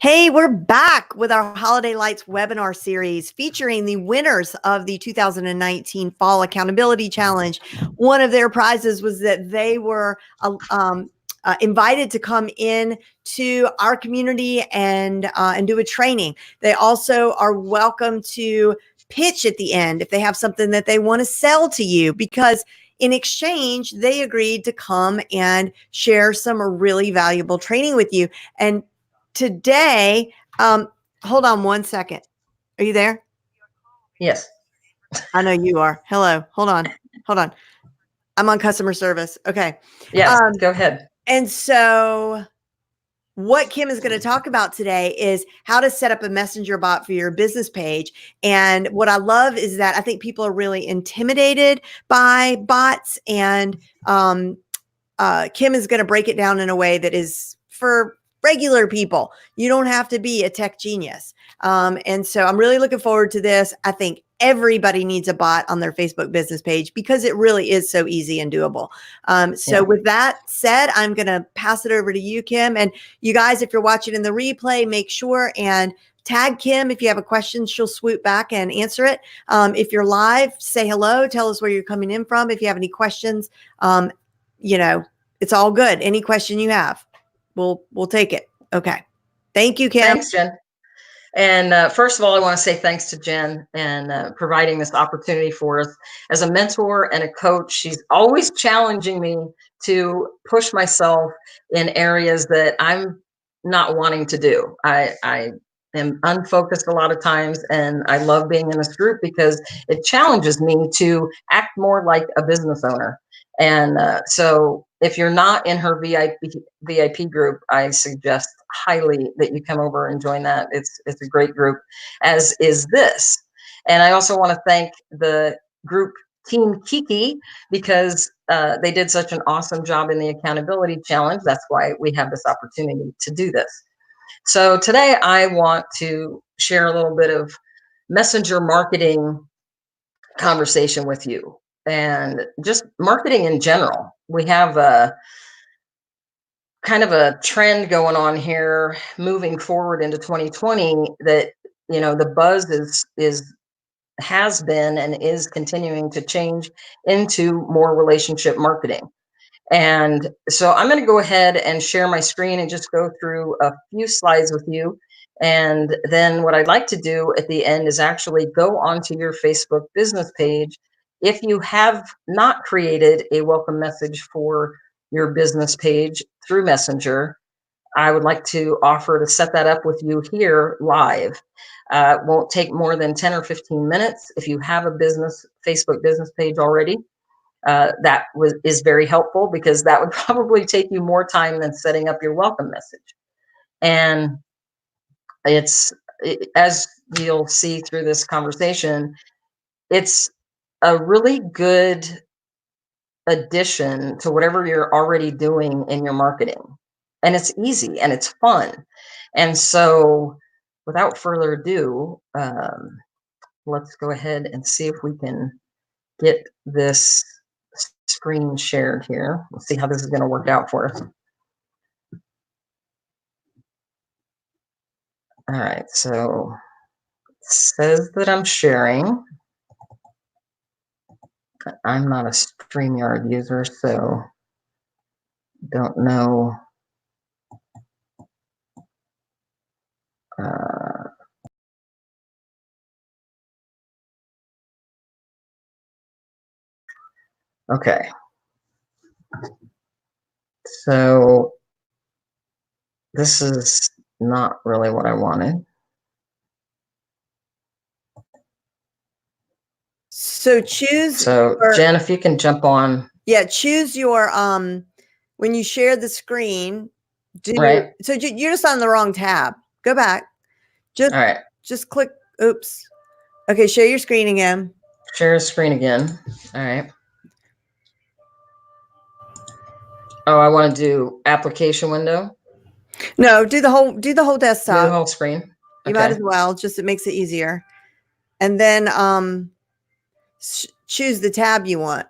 Hey, we're back with our Holiday Lights webinar series featuring the winners of the 2019 Fall Accountability Challenge. One of their prizes was that they were invited to come in to our community and do a training. They also are welcome to pitch at the end if they have something that they want to sell to you, because in exchange, they agreed to come and share some really valuable training with you. And today, hold on one second. Are you there? Yes. I know you are. Hello. Hold on. I'm on customer service. Okay. Yes, go ahead. And so what Kim is going to talk about today is how to set up a messenger bot for your business page. And what I love is that I think people are really intimidated by bots, and Kim is going to break it down in a way that is for regular people. You don't have to be a tech genius. And so I'm really looking forward to this. I think everybody needs a bot on their Facebook business page because it really is so easy and doable. With that said, I'm going to pass it over to you, Kim. And you guys, if you're watching in the replay, make sure and tag Kim. If you have a question, she'll swoop back and answer it. If you're live, say hello. Tell us where you're coming in from. If you have any questions, it's all good. Any question you have, we'll take it. Okay. Thank you, Kim. Thanks, Jen. And first of all, I want to say thanks to Jen and providing this opportunity for us. As a mentor and a coach, she's always challenging me to push myself in areas that I'm not wanting to do. I am unfocused a lot of times, and I love being in this group because it challenges me to act more like a business owner. And so if you're not in her VIP group, I suggest highly that you come over and join that. It's a great group, as is this. And I also want to thank the group Team Kiki, because they did such an awesome job in the accountability challenge. That's why we have this opportunity to do this. So today I want to share a little bit of messenger marketing conversation with you, and just marketing in general. We have a kind of a trend going on here moving forward into 2020 that, the buzz has been and is continuing to change into more relationship marketing. And so I'm going to go ahead and share my screen and just go through a few slides with you. And then what I'd like to do at the end is actually go onto your Facebook business page. If you have not created a welcome message for your business page through Messenger, I would like to offer to set that up with you here live. It won't take more than 10 or 15 minutes. If you have a Facebook business page already, that is very helpful, because that would probably take you more time than setting up your welcome message. And as you'll see through this conversation, it's a really good addition to whatever you're already doing in your marketing. And it's easy and it's fun. And so without further ado, let's go ahead and see if we can get this screen shared here. Let's see how this is going to work out for us. All right, so it says that I'm sharing. I'm not a StreamYard user, so don't know. Okay. So this is not really what I wanted. So choose. So Jen, if you can jump on. Yeah, choose your when you share the screen. Right. So you're just on the wrong tab. Go back. All right. Just click. Oops. Okay, share your screen again. Share screen again. All right. Oh, I want to do application window. No, do the whole desktop. Do the whole screen. Okay. You might as well. Just it makes it easier. And then choose the tab you want.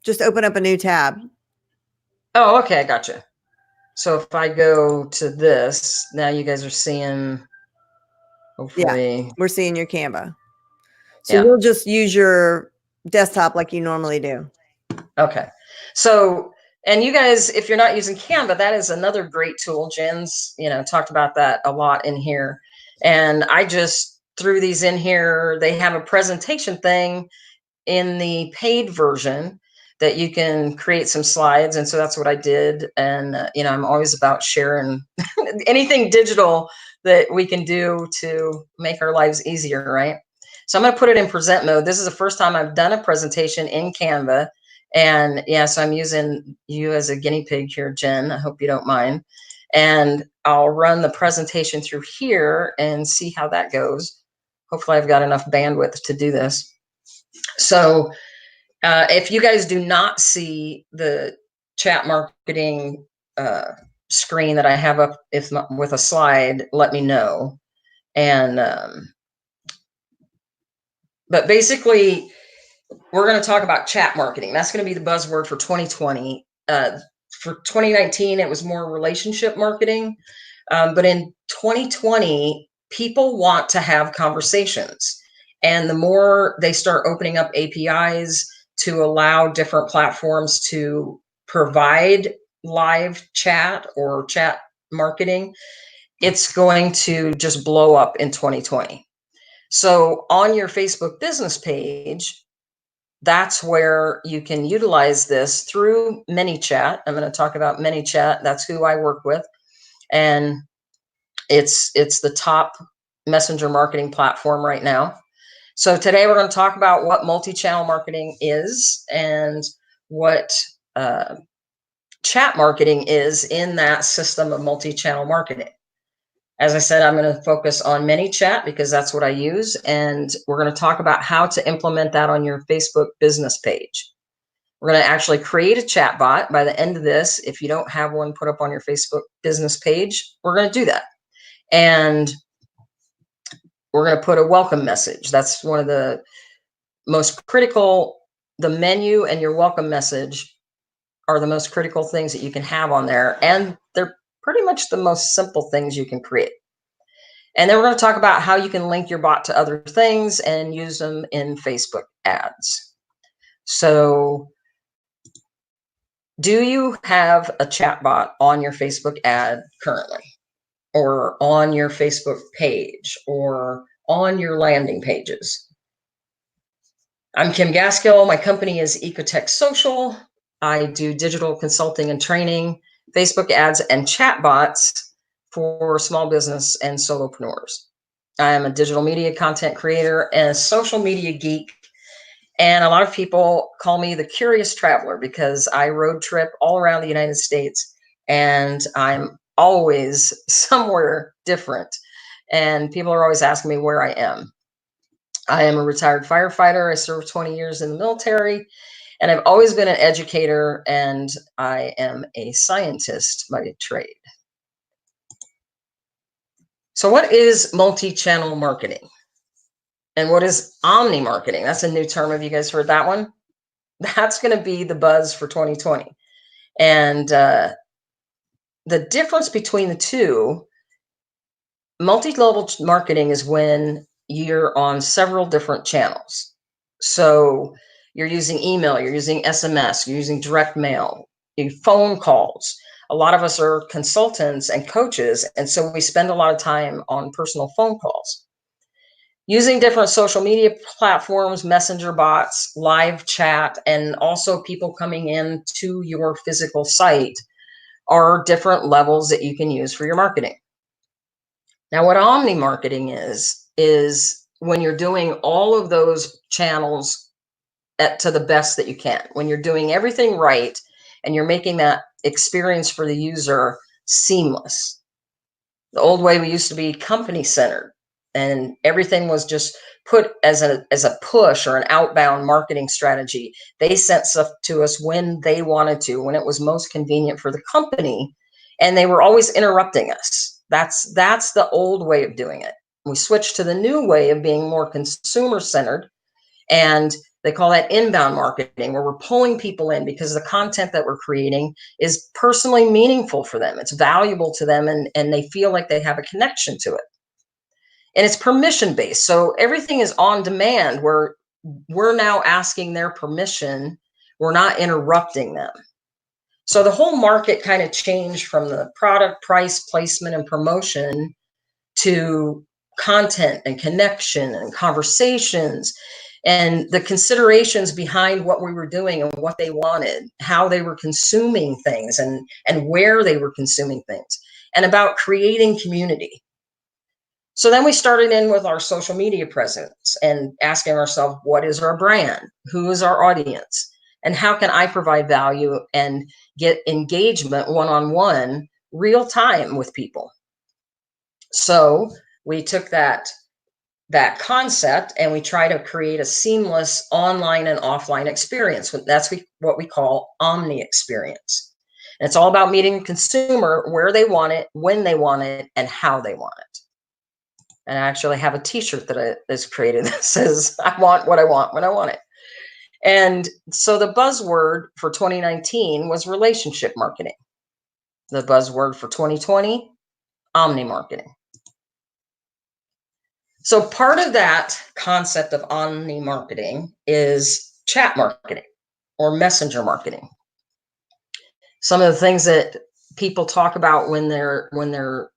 Just open up a new tab. Oh, okay, gotcha. So if I go to this, now you guys are seeing, Yeah, hopefully, we're seeing your Canva. So yeah. you'll just use your desktop like you normally do. Okay. So, and you guys, if you're not using Canva, that is another great tool. Jen's, talked about that a lot in here. And I just threw these in here. They have a presentation thing in the paid version that you can create some slides. And so that's what I did. And, I'm always about sharing anything digital that we can do to make our lives easier, right? So I'm going to put it in present mode. This is the first time I've done a presentation in Canva. And yes, I'm using you as a guinea pig here, Jen. I hope you don't mind. And I'll run the presentation through here and see how that goes. Hopefully I've got enough bandwidth to do this. So if you guys do not see the chat marketing screen that I have up with a slide, let me know. And but basically, we're going to talk about chat marketing. That's going to be the buzzword for 2020. For 2019, it was more relationship marketing. But in 2020, people want to have conversations. And the more they start opening up APIs to allow different platforms to provide live chat or chat marketing, it's going to just blow up in 2020. So on your Facebook business page, that's where you can utilize this through ManyChat. I'm going to talk about ManyChat. That's who I work with. And it's the top messenger marketing platform right now. So today we're going to talk about what multi-channel marketing is and what chat marketing is in that system of multi-channel marketing. As I said, I'm going to focus on ManyChat because that's what I use. And we're going to talk about how to implement that on your Facebook business page. We're going to actually create a chat bot by the end of this. If you don't have one put up on your Facebook business page, we're going to do that. And we're going to put a welcome message. That's one of the most critical. The menu and your welcome message are the most critical things that you can have on there. And they're pretty much the most simple things you can create. And then we're going to talk about how you can link your bot to other things and use them in Facebook ads. So do you have a chat bot on your Facebook ad currently, or on your Facebook page, or on your landing pages? I'm Kim Gaskill. My company is Ecotech Social. I do digital consulting and training, Facebook ads, and chat bots for small business and solopreneurs. I am a digital media content creator and a social media geek. And a lot of people call me the curious traveler because I road trip all around the United States and I'm always somewhere different. And people are always asking me where I am. I am a retired firefighter. I served 20 years in the military, and I've always been an educator, and I am a scientist by trade. So what is multi-channel marketing? And what is omni marketing? That's a new term. Have you guys heard that one? That's going to be the buzz for 2020. And the difference between the two, multi-level marketing is when you're on several different channels. So you're using email, you're using SMS, you're using direct mail, phone calls. A lot of us are consultants and coaches, and so we spend a lot of time on personal phone calls. Using different social media platforms, messenger bots, live chat, and also people coming in to your physical site are different levels that you can use for your marketing. Now, what omni marketing is when you're doing all of those channels to the best that you can, when you're doing everything right and you're making that experience for the user seamless. The old way we used to be company centered, and everything was just put as a push or an outbound marketing strategy. They sent stuff to us when they wanted to, when it was most convenient for the company, and they were always interrupting us. That's the old way of doing it. We switched to the new way of being more consumer centered, and They call that inbound marketing, where we're pulling people in because the content that we're creating is personally meaningful for them. It's valuable to them, and they feel like they have a connection to it. And it's permission based. So everything is on demand, where we're now asking their permission. We're not interrupting them. So the whole market kind of changed from the product, price, placement, and promotion to content and connection and conversations and the considerations behind what we were doing and what they wanted, how they were consuming things and where they were consuming things, and about creating community. So then we started in with our social media presence and asking ourselves, what is our brand? Who is our audience? And how can I provide value and get engagement one-on-one, real time with people? So we took that concept and we try to create a seamless online and offline experience. That's what we call omni experience. And it's all about meeting the consumer where they want it, when they want it, and how they want it. And I actually have a t-shirt that is created that says, I want what I want when I want it. And so the buzzword for 2019 was relationship marketing. The buzzword for 2020, omni marketing. So part of that concept of omni marketing is chat marketing or messenger marketing. Some of the things that people talk about when they're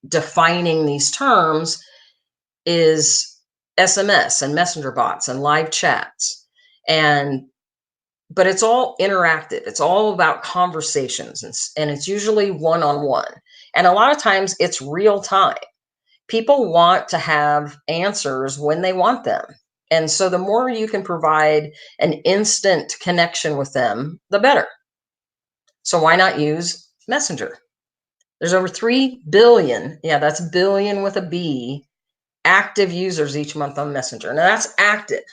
defining these terms is SMS and messenger bots and live chats. But it's all interactive. It's all about conversations, and it's usually one-on-one. And a lot of times it's real time. People want to have answers when they want them. And so the more you can provide an instant connection with them, the better. So why not use Messenger? There's over 3 billion, yeah, that's billion with a B, active users each month on Messenger. Now that's active.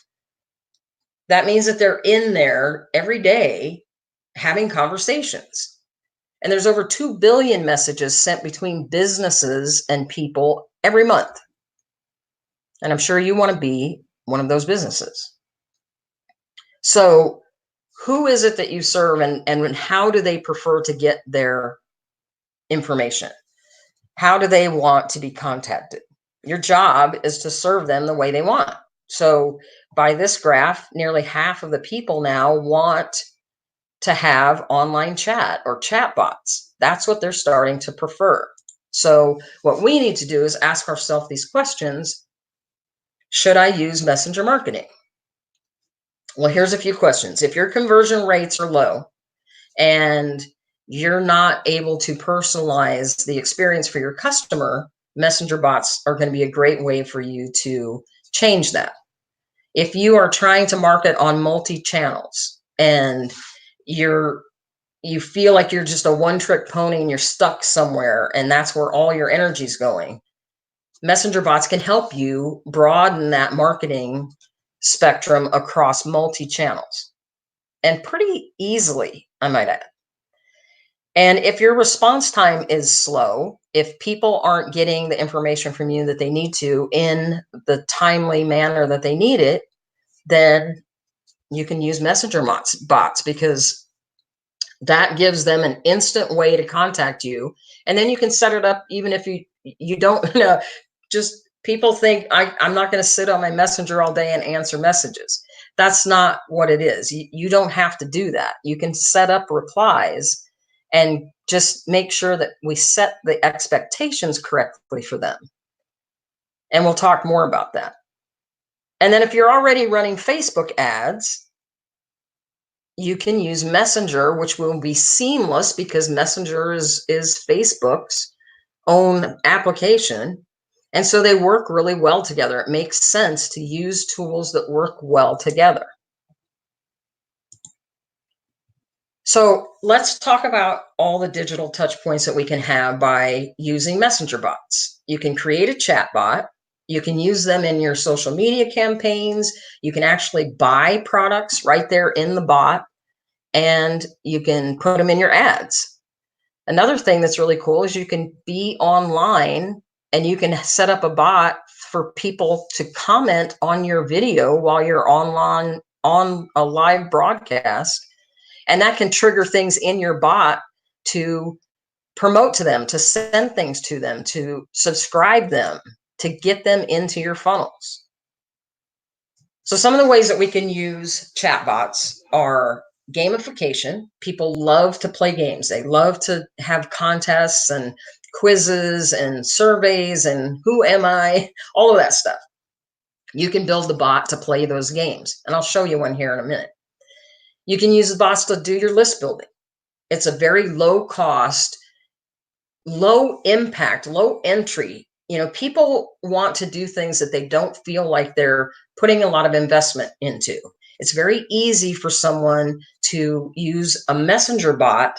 That means that they're in there every day having conversations. And there's over 2 billion messages sent between businesses and people every month. And I'm sure you want to be one of those businesses. So who is it that you serve, and how do they prefer to get their information? How do they want to be contacted? Your job is to serve them the way they want. So by this graph, nearly half of the people now want to have online chat or chat bots. That's what they're starting to prefer. So what we need to do is ask ourselves these questions. Should I use messenger marketing? Well, here's a few questions. If your conversion rates are low and you're not able to personalize the experience for your customer, messenger bots are going to be a great way for you to change that. If you are trying to market on multi-channels and you feel like you're just a one-trick pony and you're stuck somewhere and that's where all your energy is going, messenger bots can help you broaden that marketing spectrum across multi-channels, and pretty easily, I might add. And if your response time is slow, if people aren't getting the information from you that they need to in the timely manner that they need it, then you can use messenger bots, because that gives them an instant way to contact you. And then you can set it up even if you don't know. Just people think I'm not going to sit on my messenger all day and answer messages. That's not what it is. You don't have to do that. You can set up replies and just make sure that we set the expectations correctly for them. And we'll talk more about that. And then if you're already running Facebook ads, you can use Messenger, which will be seamless because Messenger is Facebook's own application. And so they work really well together. It makes sense to use tools that work well together. So let's talk about all the digital touch points that we can have by using messenger bots. You can create a chat bot. You can use them in your social media campaigns. You can actually buy products right there in the bot, and you can put them in your ads. Another thing that's really cool is you can be online and you can set up a bot for people to comment on your video while you're online on a live broadcast, and that can trigger things in your bot to promote to them, to send things to them, to subscribe them, to get them into your funnels. So some of the ways that we can use chatbots are gamification. People love to play games. They love to have contests and quizzes and surveys and who am I, all of that stuff. You can build the bot to play those games. And I'll show you one here in a minute. You can use the bots to do your list building. It's a very low cost, low impact, low entry. You know, people want to do things that they don't feel like they're putting a lot of investment into. It's very easy for someone to use a messenger bot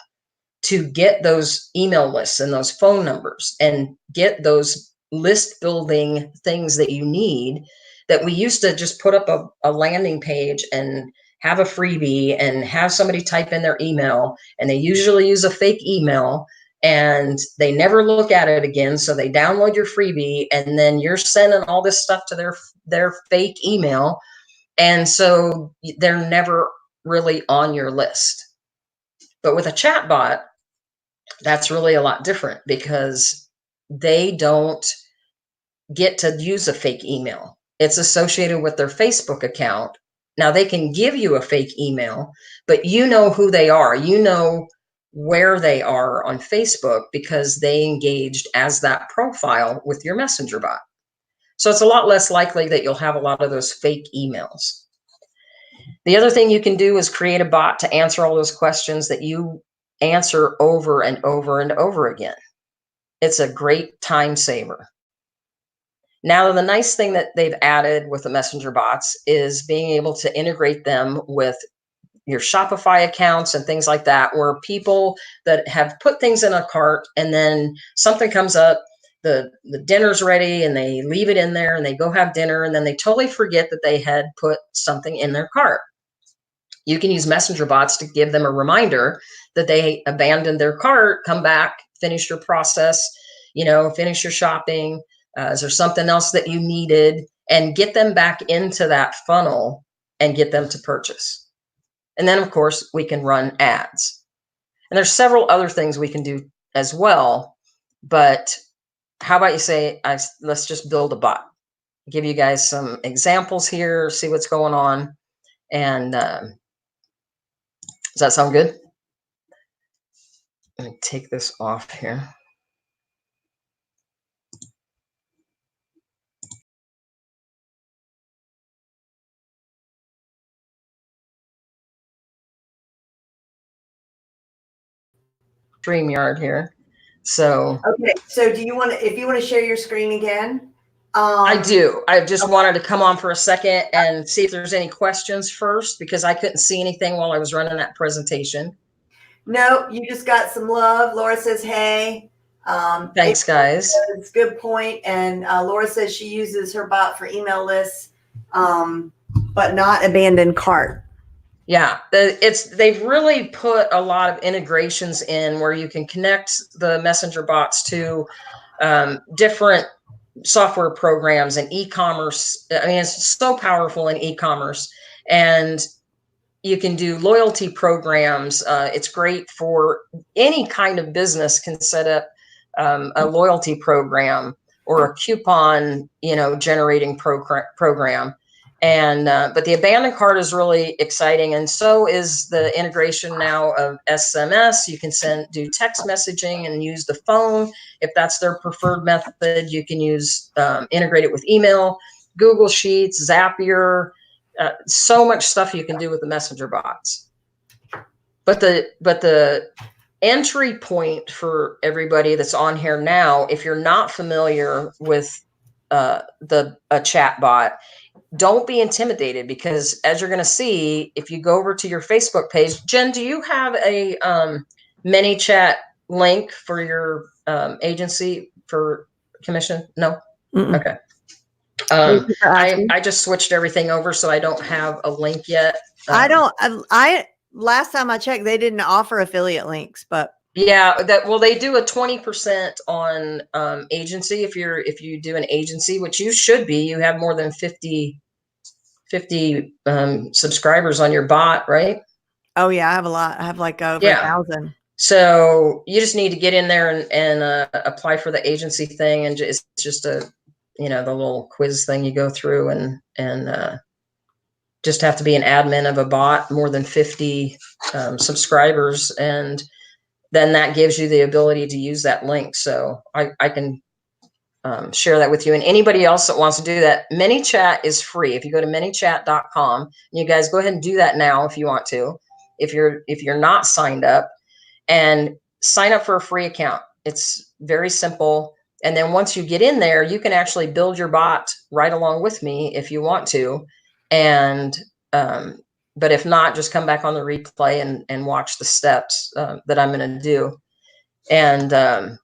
to get those email lists and those phone numbers and get those list building things that you need, that we used to just put up a landing page and have a freebie and have somebody type in their email, and they usually use a fake email and they never look at it again. So they download your freebie and then you're sending all this stuff to their fake email. And so they're never really on your list. But with a chat bot, that's really a lot different, because they don't get to use a fake email. It's associated with their Facebook account. Now they can give you a fake email, but you know who they are. You know where they are on Facebook because they engaged as that profile with your messenger bot. So it's a lot less likely that you'll have a lot of those fake emails. The other thing you can do is create a bot to answer all those questions that you answer over and over and over again. It's a great time saver. Now, the nice thing that they've added with the messenger bots is being able to integrate them with your Shopify accounts and things like that, where people that have put things in a cart and then something comes up, the dinner's ready and they leave it in there and they go have dinner and then they totally forget that they had put something in their cart. You can use messenger bots to give them a reminder that they abandoned their cart, come back, finish your process, finish your shopping. Is there something else that you needed? And get them back into that funnel and get them to purchase. And then, of course, we can run ads. And there's several other things we can do as well. But how about you say, let's just build a bot. Give you guys some examples here, see what's going on. And does that sound good? Let me take this off here. StreamYard here. So okay. So if you want to share your screen again? I do. I just wanted to come on for a second and see if there's any questions first, because I couldn't see anything while I was running that presentation. No, you just got some love. Laura says, hey. Thanks, guys. It's a good point. And Laura says she uses her bot for email lists, but not abandoned cart. Yeah, they've really put a lot of integrations in where you can connect the messenger bots to different software programs and e-commerce. I mean, it's so powerful in e-commerce, and you can do loyalty programs. It's great for any kind of business can set up a loyalty program or a coupon, generating program. And but the abandoned cart is really exciting, and so is the integration now of SMS. You can do text messaging and use the phone if that's their preferred method. You can use integrate it with email, Google Sheets, Zapier. So much stuff you can do with the messenger bots. But the entry point for everybody that's on here now, if you're not familiar with a chat bot, don't be intimidated, because as you're going to see, if you go over to your Facebook page, Jen, do you have a ManyChat link for your agency for commission? No? Mm-mm. Okay. I just switched everything over, so I don't have a link yet. Last time I checked, they didn't offer affiliate links, but yeah, they do a 20% on agency if you do an agency, which you should be. You have more than 50 50 subscribers on your bot, right? Oh yeah, I have a lot. I have like over Yeah. 1,000. So you just need to get in there and apply for the agency thing, and it's just a, the little quiz thing you go through, and just have to be an admin of a bot, more than 50 subscribers, and then that gives you the ability to use that link. So I can share that with you, and anybody else that wants to do that. ManyChat is free. If you go to manychat.com, you guys go ahead and do that now if you want to. If you're not signed up, and sign up for a free account. It's very simple. And then once you get in there, you can actually build your bot right along with me if you want to. And but if not, just come back on the replay and watch the steps that I'm going to do. And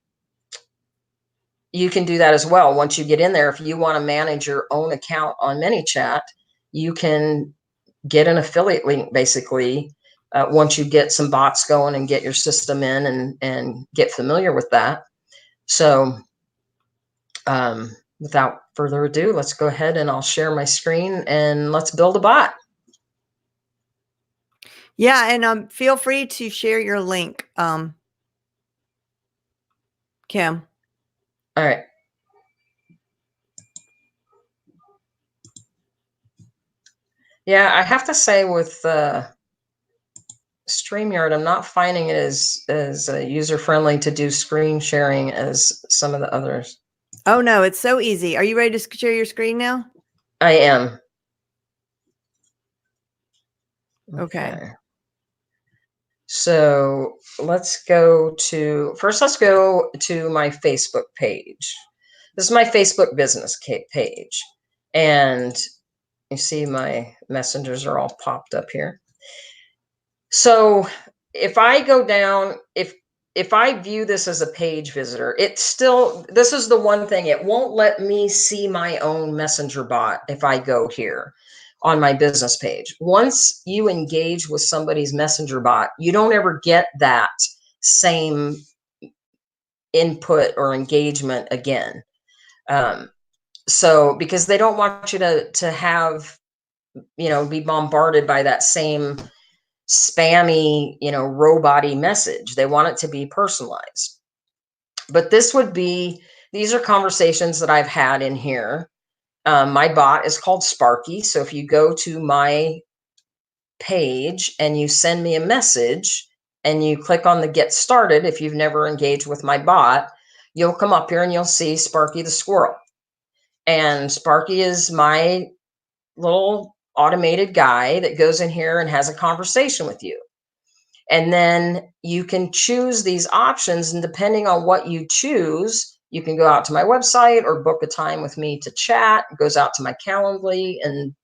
you can do that as well. Once you get in there, if you want to manage your own account on ManyChat, you can get an affiliate link basically. Once you get some bots going and get your system in and get familiar with that. So without further ado, let's go ahead and I'll share my screen and let's build a bot. Yeah, and feel free to share your link, Kim. All right. Yeah, I have to say with StreamYard, I'm not finding it as user-friendly to do screen sharing as some of the others. Oh no, it's so easy. Are you ready to share your screen now? I am. Okay. So let's go to my Facebook page. This is my Facebook business page. And you see my messengers are all popped up here. So if I go down, if I view this as a page visitor, this is the one thing, it won't let me see my own messenger bot if I go here on my business page. Once you engage with somebody's messenger bot, you don't ever get that same input or engagement again. So because they don't want you to have, be bombarded by that same spammy, robot-y message. They want it to be personalized. But these are conversations that I've had in here. My bot is called Sparky. So if you go to my page and you send me a message and you click on the get started, if you've never engaged with my bot, you'll come up here and you'll see Sparky the squirrel. And Sparky is my little automated guy that goes in here and has a conversation with you. And then you can choose these options, and depending on what you choose, you can go out to my website or book a time with me to chat. It goes out to my Calendly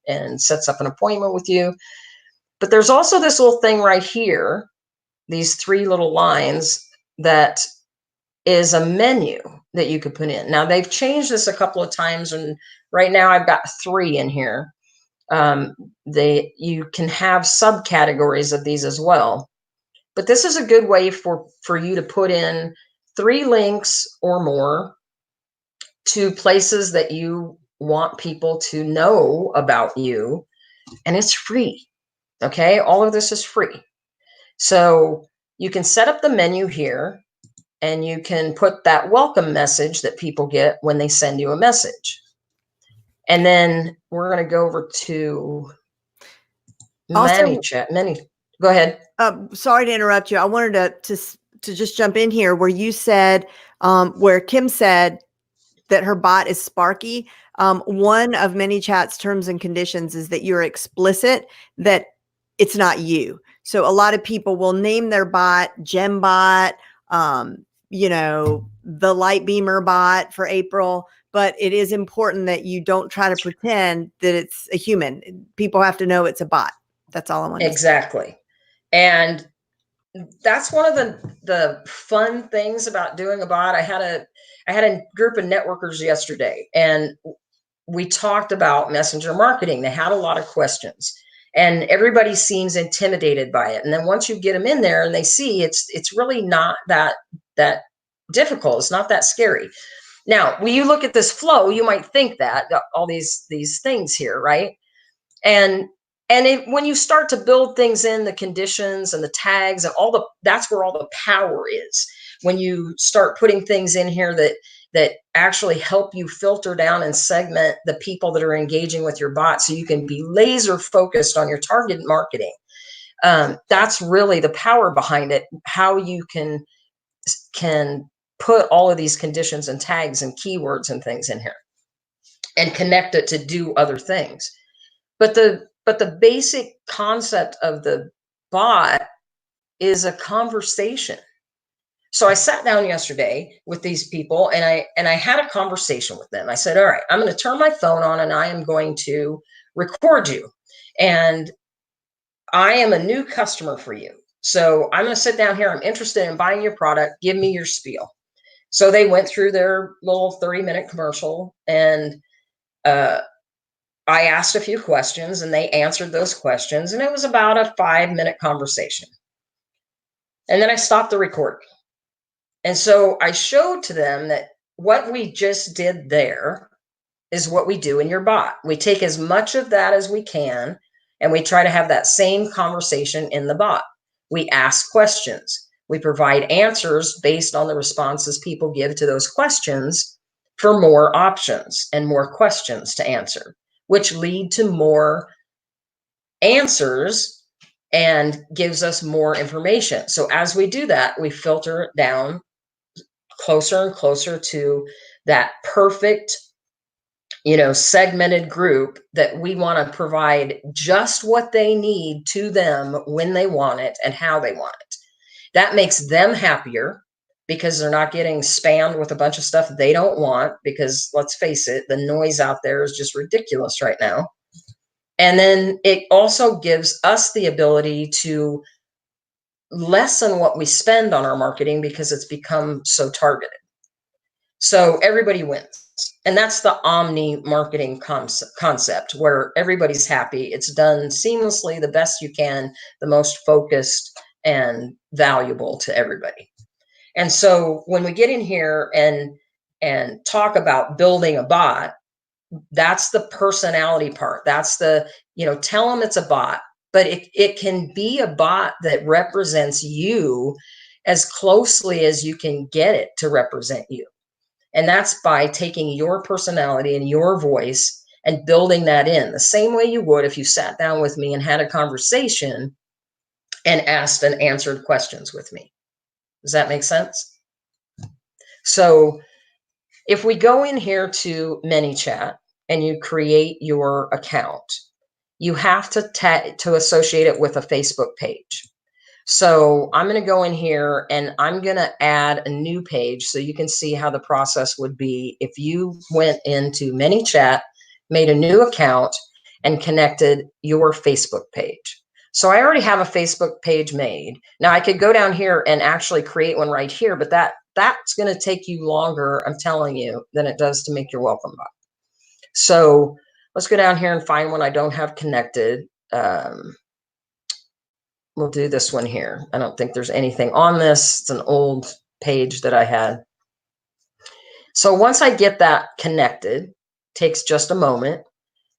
and sets up an appointment with you. But there's also this little thing right here, these 3 little lines, that is a menu that you could put in. Now they've changed this a couple of times, and right now I've got 3 in here. You can have subcategories of these as well. But this is a good way for you to put in 3 links or more to places that you want people to know about you, and it's free. Okay, all of this is free. So you can set up the menu here, and you can put that welcome message that people get when they send you a message. And then we're going to go over to ManyChat. Go ahead. Sorry to interrupt you. I wanted to just jump in here where you said, where Kim said that her bot is Sparky. One of ManyChat's terms and conditions is that you're explicit that it's not you. So a lot of people will name their bot GemBot, the Light Beamer bot for April, but it is important that you don't try to pretend that it's a human. People have to know it's a bot. That's all I want to say. Exactly. And that's one of the fun things about doing a bot. I had a group of networkers yesterday, and we talked about messenger marketing. They had a lot of questions, and everybody seems intimidated by it. And then once you get them in there and they see it's really not that difficult. It's not that scary. Now, when you look at this flow, you might think that all these things here, right? And when you start to build things in, the conditions and the tags and that's where all the power is. When you start putting things in here that actually help you filter down and segment the people that are engaging with your bot, so you can be laser focused on your target marketing. That's really the power behind it. How you can put all of these conditions and tags and keywords and things in here and connect it to do other things. But the basic concept of the bot is a conversation. So I sat down yesterday with these people and I had a conversation with them. I said, all right, I'm going to turn my phone on and I am going to record you. And I am a new customer for you. So I'm going to sit down here. I'm interested in buying your product. Give me your spiel. So they went through their little 30-minute commercial, and I asked a few questions and they answered those questions. And it was about a 5-minute conversation. And then I stopped the recording. And so I showed to them that what we just did there is what we do in your bot. We take as much of that as we can, and we try to have that same conversation in the bot. We ask questions. We provide answers based on the responses people give to those questions for more options and more questions to answer, which lead to more answers and gives us more information. So as we do that, we filter it down closer and closer to that perfect, segmented group that we want to provide just what they need to them when they want it and how they want it. That makes them happier because they're not getting spammed with a bunch of stuff they don't want, because let's face it, the noise out there is just ridiculous right now. And then it also gives us the ability to lessen what we spend on our marketing because it's become so targeted. So everybody wins. And that's the omni marketing concept, where everybody's happy. It's done seamlessly, the best you can, the most focused and valuable to everybody. And so when we get in here and talk about building a bot, that's the personality part. That's the, tell them it's a bot, but it can be a bot that represents you as closely as you can get it to represent you. And that's by taking your personality and your voice and building that in the same way you would if you sat down with me and had a conversation and asked and answered questions with me. Does that make sense? So if we go in here to ManyChat and you create your account, you have to associate it with a Facebook page. So I'm going to go in here and I'm going to add a new page so you can see how the process would be if you went into ManyChat, made a new account, and connected your Facebook page. So I already have a Facebook page made. Now I could go down here and actually create one right here, but that's going to take you longer, I'm telling you, than it does to make your welcome bot. So let's go down here and find one I don't have connected. We'll do this one here. I don't think there's anything on this. It's an old page that I had. So once I get that connected, takes just a moment.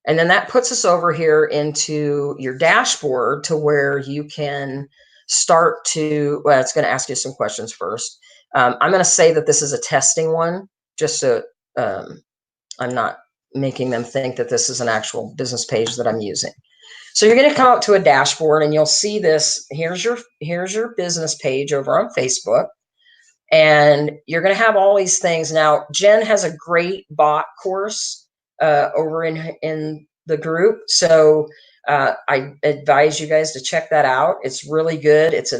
And then that puts us over here into your dashboard to where you can start to, well, it's going to ask you some questions first. I'm going to say that this is a testing one, just so I'm not making them think that this is an actual business page that I'm using. So you're going to come up to a dashboard and you'll see this. Here's your business page over on Facebook. And you're going to have all these things. Now, Jen has a great bot course over in the group. So I advise you guys to check that out. It's really good. It's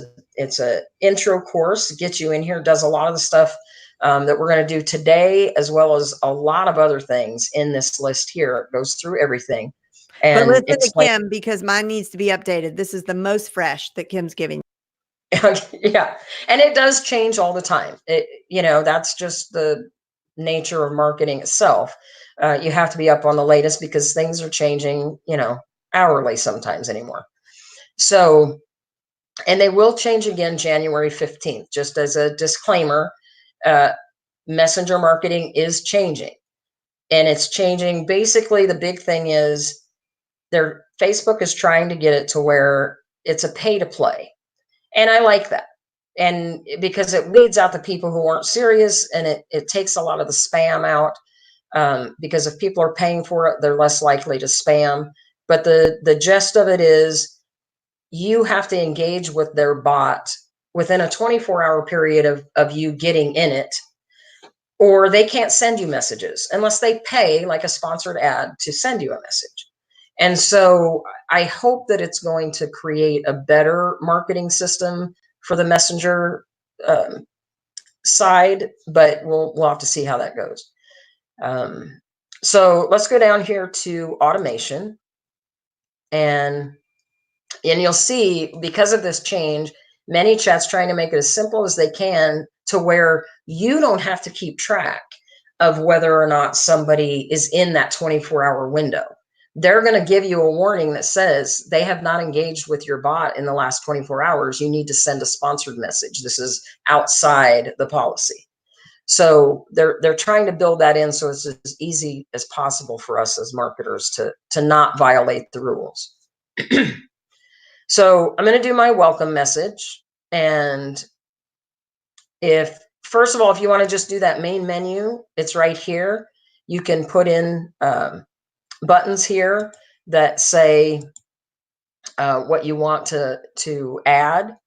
a intro course, gets you in here, does a lot of the stuff that we're going to do today, as well as a lot of other things in this list here. It goes through everything. But And listen to Kim, because mine needs to be updated. This is the most fresh that Kim's giving. Yeah. And it does change all the time. That's just the nature of marketing itself. You have to be up on the latest because things are changing, hourly sometimes anymore. So, and they will change again January 15th, just as a disclaimer. Messenger marketing is changing, and it's changing. Basically, the big thing is Facebook is trying to get it to where it's a pay to play. And I like that. And because it weeds out the people who aren't serious, and it takes a lot of the spam out. Because if people are paying for it, they're less likely to spam. But the gist of it is you have to engage with their bot within a 24-hour period of you getting in it, or they can't send you messages unless they pay like a sponsored ad to send you a message. And so I hope that it's going to create a better marketing system for the messenger side, but we'll have to see how that goes. So let's go down here to automation, and you'll see, because of this change, ManyChat's trying to make it as simple as they can to where you don't have to keep track of whether or not somebody is in that 24-hour window. They're going to give you a warning that says they have not engaged with your bot in the last 24 hours. You need to send a sponsored message. This is outside the policy. So they're trying to build that in so it's as easy as possible for us as marketers to not violate the rules. So I'm going to do my welcome message. And if, first of all, if you want to just do that main menu, it's right here. You can put in buttons here that say what you want to add.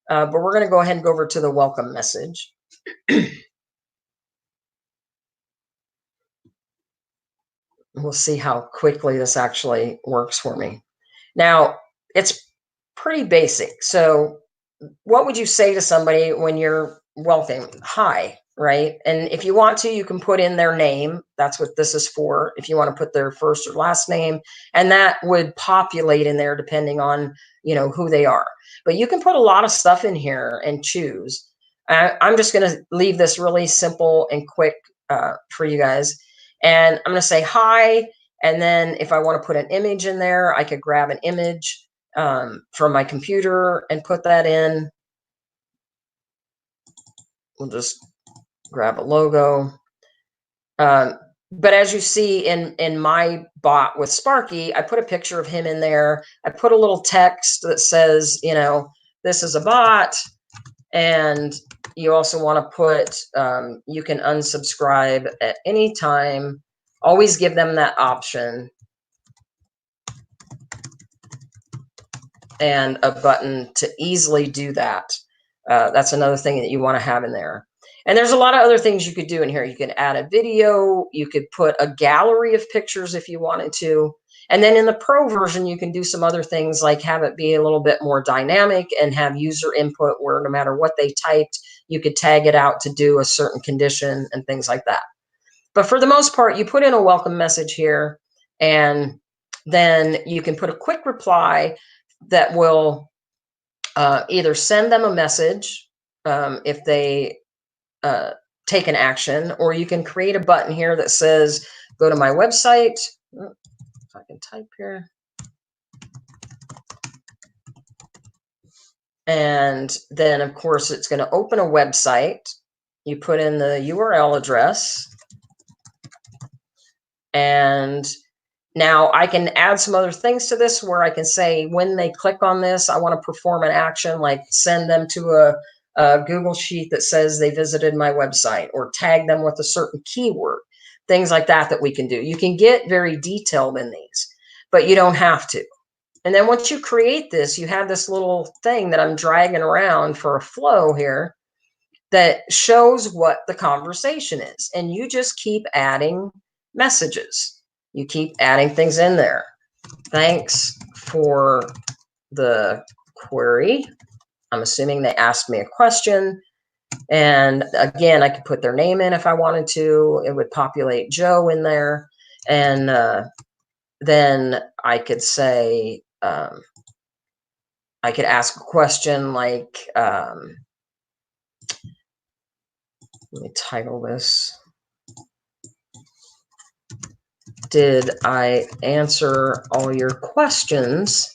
But we're going to go ahead and go over to the welcome message. We'll see how quickly this actually works for me. Now, it's pretty basic. So what would you say to somebody when you're welcoming? Hi, right? And if you want to, you can put in their name. That's what this is for. If you want to put their first or last name, and that would populate in there depending on, who they are. But you can put a lot of stuff in here and choose. I'm just going to leave this really simple and quick for you guys. And I'm going to say hi. And then if I want to put an image in there, I could grab an image from my computer and put that in. We'll just grab a logo. But as you see in my bot with Sparky, I put a picture of him in there. I put a little text that says, this is a bot. And you also want to put, you can unsubscribe at any time. Always give them that option. And a button to easily do that. That's another thing that you want to have in there. And there's a lot of other things you could do in here. You can add a video. You could put a gallery of pictures if you wanted to. And then in the pro version, you can do some other things like have it be a little bit more dynamic and have user input where no matter what they typed, you could tag it out to do a certain condition and things like that. But for the most part, you put in a welcome message here, and then you can put a quick reply that will either send them a message if they take an action, or you can create a button here that says, go to my website. Oh, if I can type here. And then, of course, it's going to open a website. You put in the URL address. And now I can add some other things to this where I can say when they click on this, I want to perform an action like send them to a Google Sheet that says they visited my website, or tag them with a certain keyword, things like that we can do. You can get very detailed in these, but you don't have to. And then once you create this, you have this little thing that I'm dragging around for a flow here that shows what the conversation is. And you just keep adding messages. You keep adding things in there. Thanks for the query. I'm assuming they asked me a question. And again, I could put their name in if I wanted to. It would populate Joe in there. And then I could say, I could ask a question like, let me title this. Did I answer all your questions?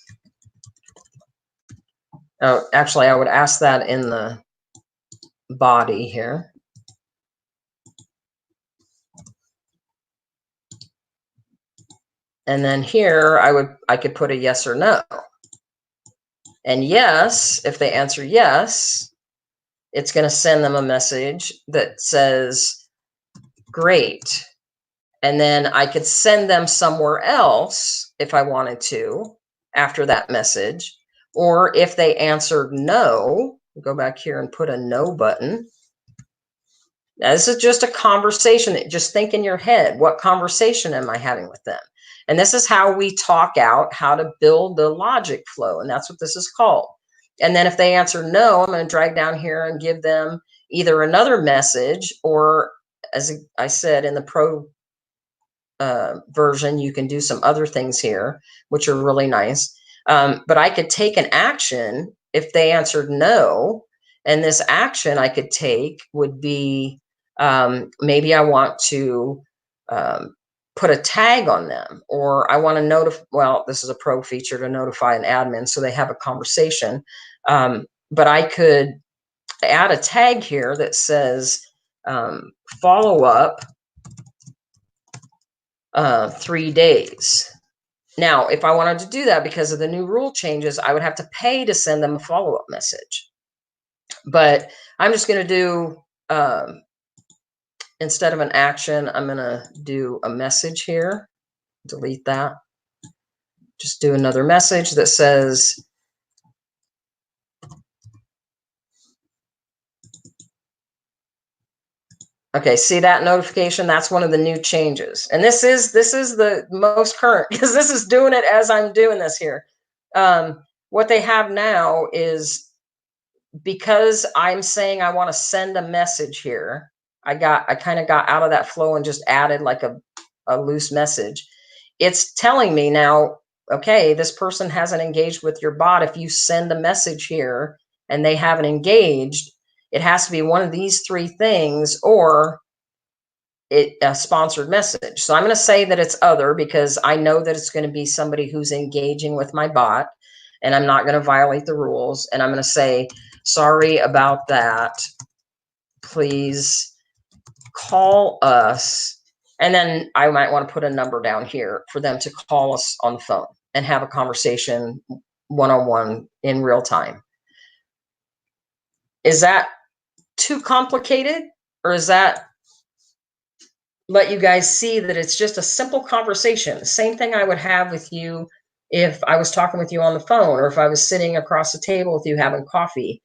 Oh, actually, I would ask that in the body here. And then here I could put a yes or no. And yes, if they answer yes, it's going to send them a message that says, great. And then I could send them somewhere else if I wanted to after that message. Or if they answered no, go back here and put a no button. Now, this is just a conversation. Just think in your head, what conversation am I having with them? And this is how we talk out how to build the logic flow. And that's what this is called. And then if they answer no, I'm going to drag down here and give them either another message, or as I said, in the pro version, you can do some other things here, which are really nice. But I could take an action if they answered no. And this action I could take would be, maybe I want to put a tag on them, or I want to notify, well, this is a pro feature to notify an admin so they have a conversation. But I could add a tag here that says follow up 3 days. Now, if I wanted to do that because of the new rule changes, I would have to pay to send them a follow-up message. But I'm just going to do, instead of an action, I'm going to do a message here. Delete that. Just do another message that says, okay, see that notification? That's one of the new changes. And this is the most current, because this is doing it as I'm doing this here. What they have now is, because I'm saying I want to send a message here, I kind of got out of that flow and just added like a loose message. It's telling me now, okay, this person hasn't engaged with your bot. If you send a message here and they haven't engaged, it has to be one of these 3 things, or a sponsored message. So I'm going to say that it's other, because I know that it's going to be somebody who's engaging with my bot, and I'm not going to violate the rules. And I'm going to say, sorry about that. Please call us. And then I might want to put a number down here for them to call us on the phone and have a conversation one-on-one in real time. Is that too complicated, or is that let you guys see that it's just a simple conversation? The same thing I would have with you if I was talking with you on the phone, or if I was sitting across the table with you having coffee.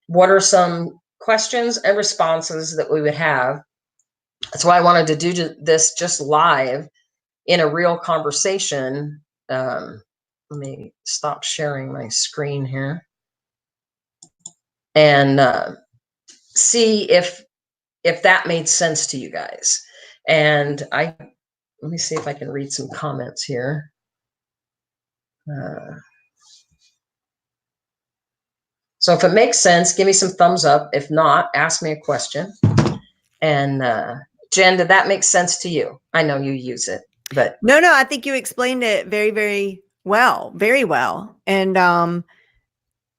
What are some questions and responses that we would have? That's why I wanted to do this just live in a real conversation. Let me stop sharing my screen here and see if that made sense to you guys. And let me see if I can read some comments here. So if it makes sense, give me some thumbs up. If not, ask me a question. And Jen, did that make sense to you? I know you use it, but No, I think you explained it very, very well, very well. And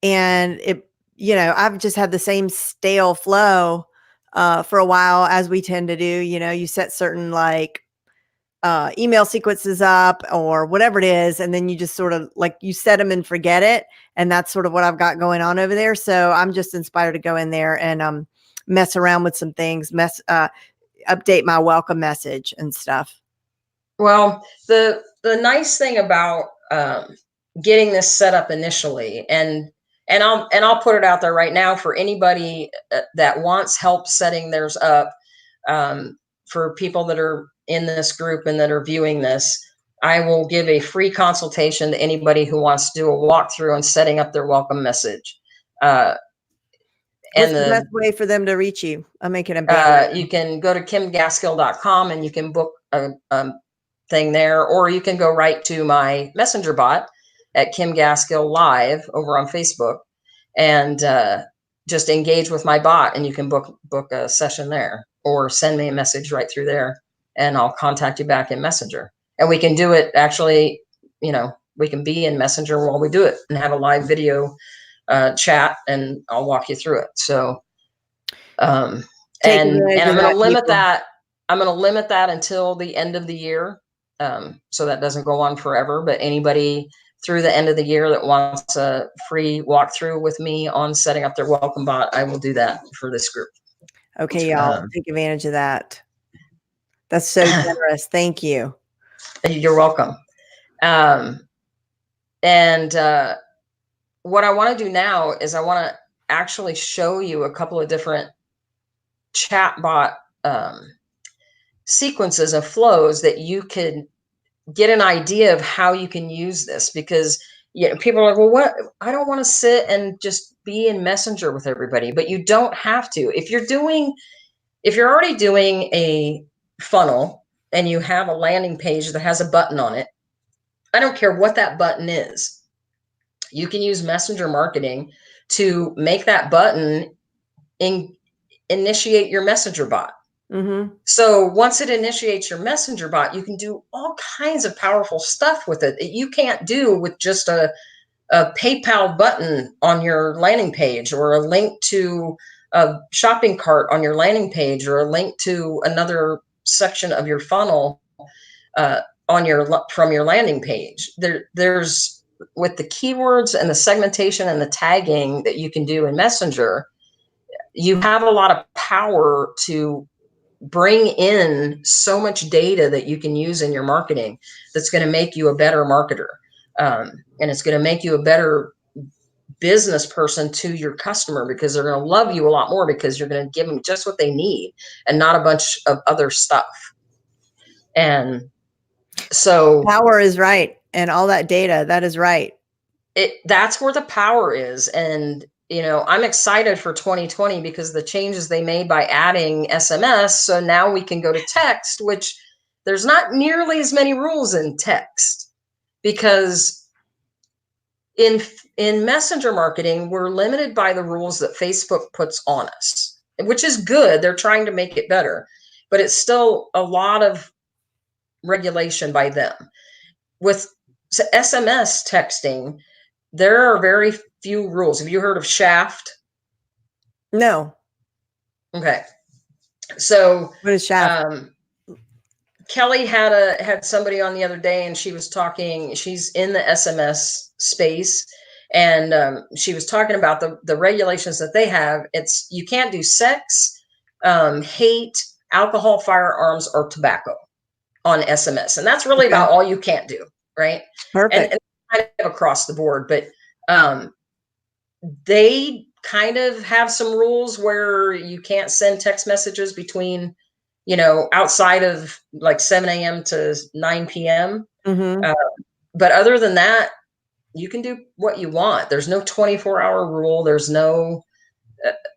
it, I've just had the same stale flow for a while, as we tend to do. You set certain like email sequences up or whatever it is, and then you just sort of like you set them and forget it. And that's sort of what I've got going on over there. So I'm just inspired to go in there and mess around with some things, update my welcome message and stuff. Well, the nice thing about getting this set up initially, and I'll put it out there right now for anybody that wants help setting theirs up, for people that are in this group and that are viewing this, I will give a free consultation to anybody who wants to do a walkthrough on setting up their welcome message. What's the best way for them to reach you? I'm making a you can go to kimgaskill.com and you can book a thing there, or you can go right to my messenger bot at Kim Gaskill Live over on Facebook, and just engage with my bot, and you can book a session there, or send me a message right through there, and I'll contact you back in Messenger. And we can do it actually, we can be in Messenger while we do it and have a live video chat, and I'll walk you through it. So and I'm going to limit that. I'm going to limit that until the end of the year. so that doesn't go on forever. But anybody through the end of the year that wants a free walkthrough with me on setting up their welcome bot, I will do that for this group. Okay, y'all, take advantage of that. That's so generous. Thank you. You're welcome. And what I want to do now is I want to actually show you a couple of different chatbot sequences of flows that you could get an idea of how you can use this, because people are like, well, what? I don't want to sit and just be in Messenger with everybody, but you don't have to. If you're already doing a funnel and you have a landing page that has a button on it, I don't care what that button is. You can use messenger marketing to make that button initiate your messenger bot. Mm-hmm. So once it initiates your messenger bot, you can do all kinds of powerful stuff with it that you can't do with just a PayPal button on your landing page, or a link to a shopping cart on your landing page, or a link to another section of your funnel from your landing page. There's, with the keywords and the segmentation and the tagging that you can do in Messenger, you have a lot of power to bring in so much data that you can use in your marketing that's going to make you a better marketer. And it's going to make you a better business person to your customer, because they're going to love you a lot more, because you're going to give them just what they need and not a bunch of other stuff. And so power is right. And all that data, that is right. That's where the power is. And, I'm excited for 2020 because the changes they made by adding SMS. So now we can go to text, which there's not nearly as many rules in text, because in messenger marketing, we're limited by the rules that Facebook puts on us, which is good. They're trying to make it better, but it's still a lot of regulation by them. With SMS texting, there are very few rules. Have you heard of Shaft? No. Okay. So what is Shaft? Kelly had somebody on the other day, and she was talking, she's in the SMS space, and she was talking about the regulations that they have. It's, you can't do sex, hate, alcohol, firearms, or tobacco on SMS. And that's really about all you can't do. Right. Perfect. And kind of across the board, but they kind of have some rules where you can't send text messages between, outside of like 7 a.m. to 9 p.m. Mm-hmm. But other than that, you can do what you want. There's no 24-hour rule. There's no,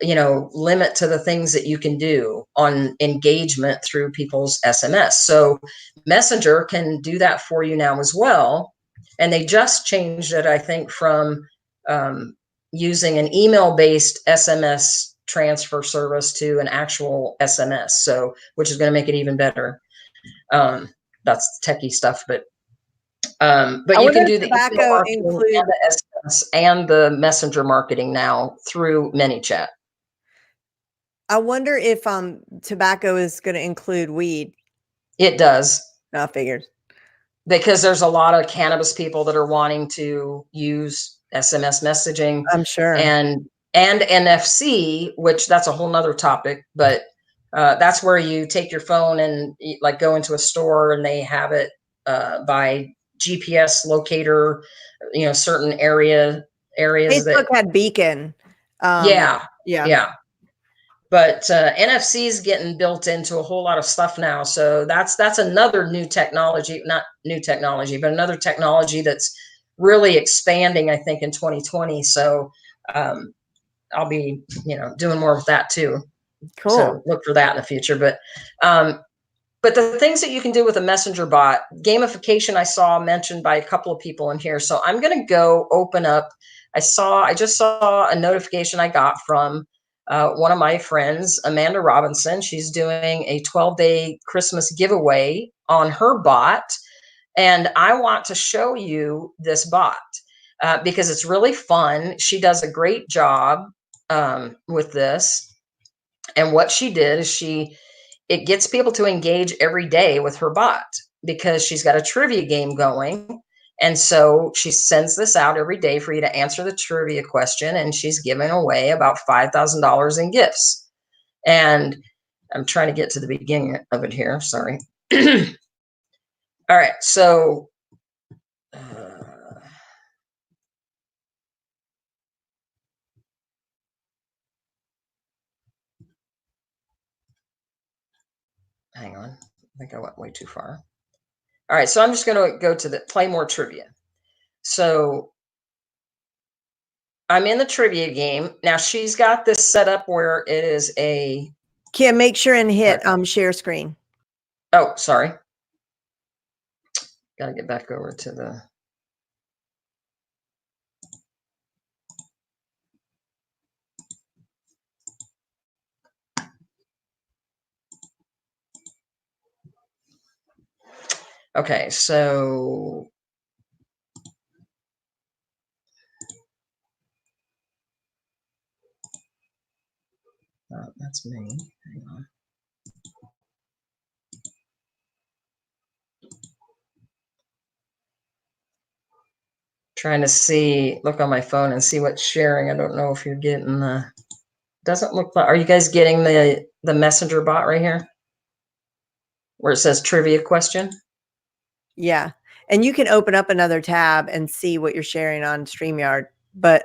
limit to the things that you can do on engagement through people's SMS. So Messenger can do that for you now as well. And they just changed it, I think, from using an email-based SMS transfer service to an actual SMS. So, which is going to make it even better. That's techie stuff, but you can do the email marketing and the SMS and the messenger marketing now through ManyChat. I wonder if tobacco is going to include weed. It does. I figured. Because there's a lot of cannabis people that are wanting to use SMS messaging. I'm sure. And NFC, which that's a whole nother topic, but that's where you take your phone and like go into a store and they have it by GPS locator, certain areas. Facebook had Beacon. Yeah. But NFC is getting built into a whole lot of stuff now. So that's another new technology, not new technology, but another technology that's really expanding, I think, in 2020. So I'll be, doing more with that too. Cool. So look for that in the future. But the things that you can do with a messenger bot, gamification, I saw mentioned by a couple of people in here. So I'm going to go open up. I just saw a notification I got from one of my friends, Amanda Robinson. She's doing a 12-day Christmas giveaway on her bot. And I want to show you this bot because it's really fun. She does a great job with this. And what she did is it gets people to engage every day with her bot. because she's got a trivia game going. And so she sends this out every day for you to answer the trivia question. And she's giving away about $5,000 in gifts. And I'm trying to get to the beginning of it here. Sorry. All right. So hang on. I think I went way too far. All right. So I'm just going to go to the play more trivia. So I'm in the trivia game. Now she's got this set up where it is a. Kim, make sure and hit share screen. Oh, sorry. Got to get back over to the. Okay, so that's me. Hang on. Trying to see, look on my phone and see what's sharing. I don't know if you're getting the. Doesn't look like. Are you guys getting the messenger bot right here, where it says trivia question? Yeah, and you can open up another tab and see what you're sharing on StreamYard. But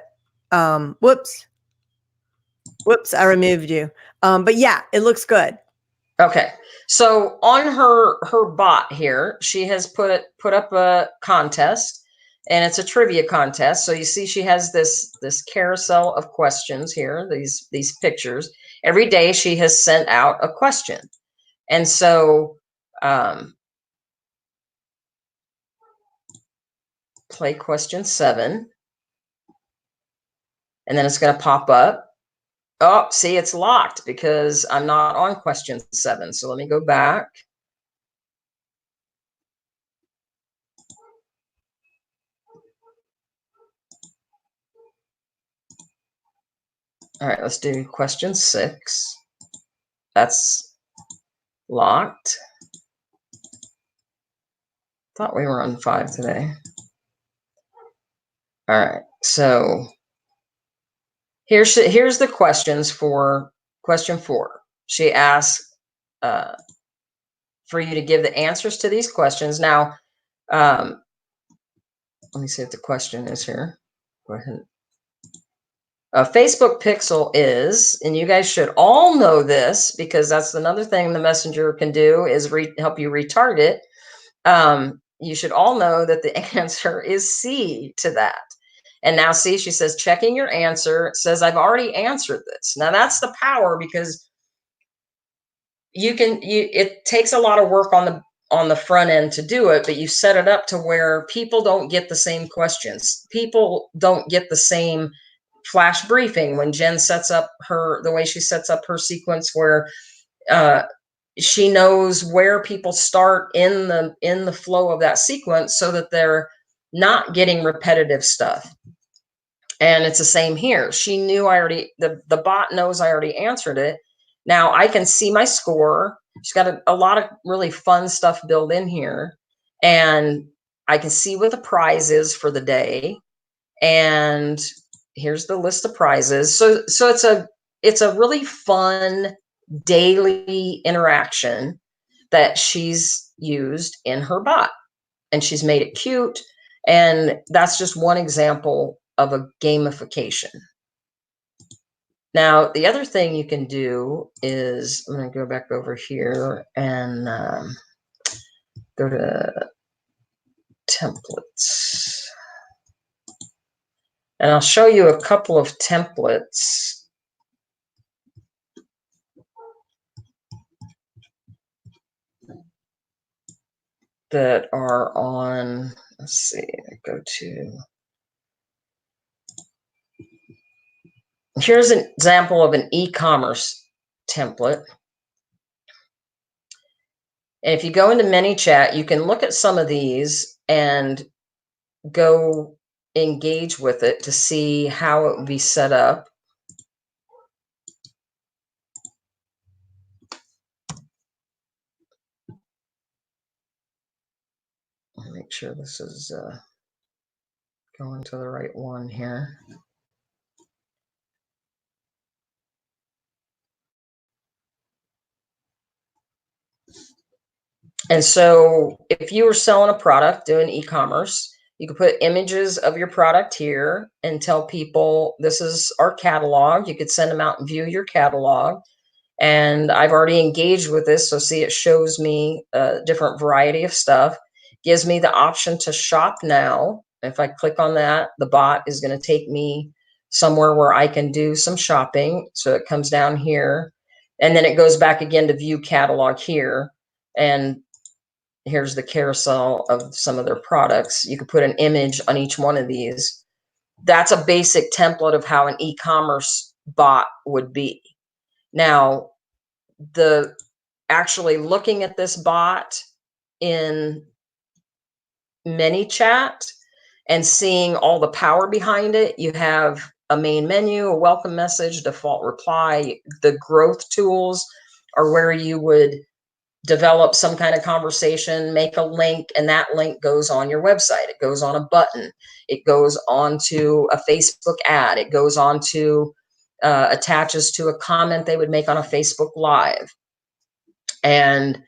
whoops, I removed you. But yeah, it looks good. Okay, so on her bot here, she has put up a contest, and it's a trivia contest. So you see, she has this carousel of questions here. These pictures. Every day, she has sent out a question, and so play question 7, and then it's going to pop up. Oh, see, it's locked because I'm not on question 7. So let me go back. All right, let's do question 6. That's locked. Thought we were on 5 today. All right, so here's the questions for question 4. She asks for you to give the answers to these questions. Now, let me see what the question is here. Go ahead. A Facebook pixel is, and you guys should all know this because that's another thing the messenger can do is help you retarget. You should all know that the answer is C to that. And now see, she says, checking your answer. It says, I've already answered this. Now that's the power because it takes a lot of work on the front end to do it, but you set it up to where people don't get the same questions. People don't get the same flash briefing when Jen sets up the way she sets up her sequence where she knows where people start in the flow of that sequence so that they're not getting repetitive stuff. And it's the same here. She knew the bot knows I already answered it. Now I can see my score. She's got a lot of really fun stuff built in here. And I can see what the prize is for the day. And here's the list of prizes. So it's a really fun daily interaction that she's used in her bot, and she's made it cute. And that's just one example of a gamification. Now, the other thing you can do is, I'm going to go back over here and go to templates. And I'll show you a couple of templates that are on, let's see, go to, here's an example of an e-commerce template. And if you go into ManyChat, you can look at some of these and go engage with it to see how it would be set up. make sure this is going to the right one here. And so if you were selling a product, doing e-commerce, you could put images of your product here and tell people this is our catalog. You could send them out and view your catalog. And I've already engaged with this. So see, it shows me a different variety of stuff, gives me the option to shop now. If I click on that, the bot is going to take me somewhere where I can do some shopping. So it comes down here and then it goes back again to view catalog here. And here's the carousel of some of their products. You could put an image on each one of these. That's a basic template of how an e-commerce bot would be. Now, the actually looking at this bot in ManyChat and seeing all the power behind it, you have a main menu, a welcome message, default reply. The growth tools are where you would develop some kind of conversation, make a link, and that link goes on your website. It goes on a button. It goes onto a Facebook ad. It goes on to attaches to a comment they would make on a Facebook Live. And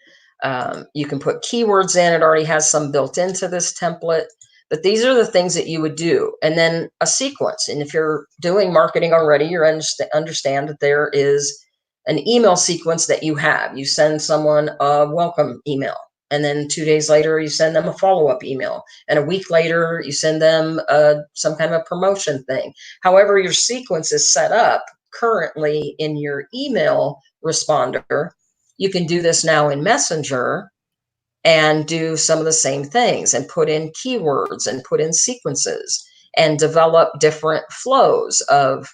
you can put keywords in. It already has some built into this template. But these are the things that you would do. And then a sequence. And if you're doing marketing already, you understand that there is an email sequence that you have. You send someone a welcome email. And then 2 days later, you send them a follow-up email. And a week later, you send them some kind of a promotion thing. However, your sequence is set up currently in your email responder, you can do this now in Messenger and do some of the same things and put in keywords and put in sequences and develop different flows of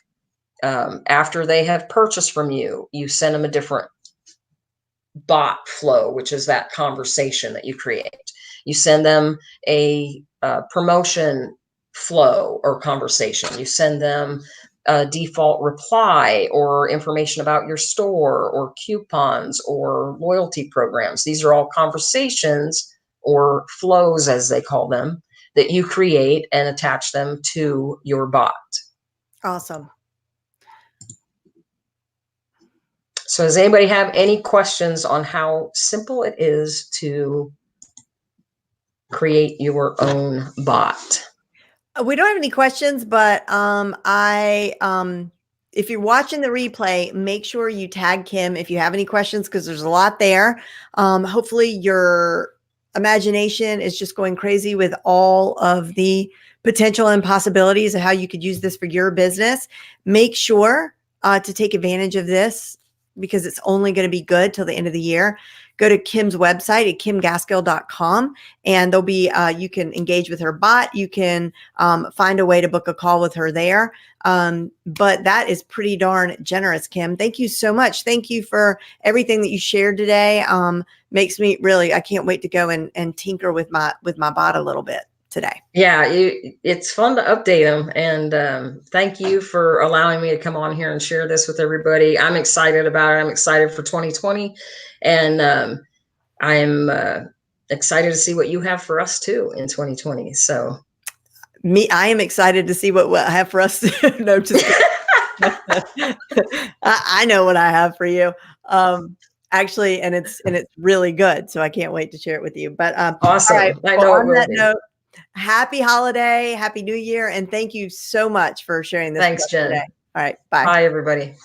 after they have purchased from you, you send them a different bot flow, which is that conversation that you create. You send them a promotion flow or conversation. You send them a default reply or information about your store or coupons or loyalty programs. These are all conversations or flows, as they call them, that you create and attach them to your bot. Awesome. So does anybody have any questions on how simple it is to create your own bot? We don't have any questions, but if you're watching the replay, make sure you tag Kim if you have any questions, because there's a lot there. Hopefully your imagination is just going crazy with all of the potential and possibilities of how you could use this for your business. Make sure to take advantage of this, because it's only going to be good till the end of the year. Go to Kim's website at kimgaskill.com, and there'll be, you can engage with her bot. You can find a way to book a call with her there. But that is pretty darn generous, Kim. Thank you so much. Thank you for everything that you shared today. Makes me really, I can't wait to go and tinker with my bot a little bit today. Yeah, it's fun to update them. And thank you for allowing me to come on here and share this with everybody. I'm excited about it. I'm excited for 2020. And I'm excited to see what you have for us too in 2020. So I am excited to see what I have for us. No, just I know what I have for you. Actually, and it's really good. So I can't wait to share it with you. But awesome. All right. I know on that note, happy holiday, happy new year, and thank you so much for sharing this. Thanks, Jen. Today. All right. Bye. Bye, everybody.